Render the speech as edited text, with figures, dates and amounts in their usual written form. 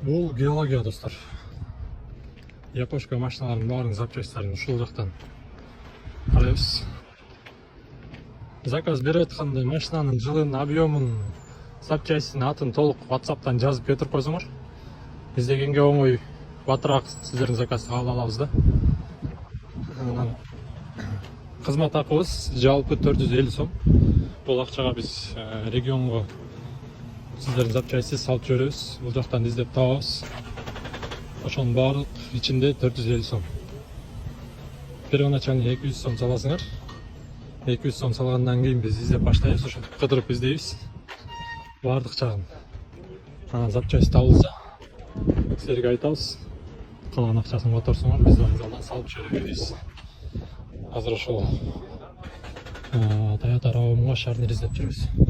Бул геология достор. Япошка машиналарынын баарынын запчастьтарын ушул жактан карайбыз. Заказ берип атканда машинанын жылын, объемун, запчастьтин атын толук WhatsApp'тан жазып кетирип койсоңор, биз дегенге оңой батыраак сиздердин заказды кабыл алабыз да. Кызмат акыбыз жалпы 450 сом. Бул акчага биз регионго сиздердин запчастьти салып жиберебиз. Бул жактан издеп табабыз. Ошонун баардык ичинде 450 сом. Первоначально 200 сом саласыңар. 200 сом салгандан кийин биз издеп баштайбыз, ошентип кыдырып издейбиз. Баардык жагын. Запчасть табылса, силерге айтабыз. Калган акчасын которсоңор, биз вокзалдан салып жиберебиз. Азыр ошол Toyota RAV шаарын издеп жүрөбүз.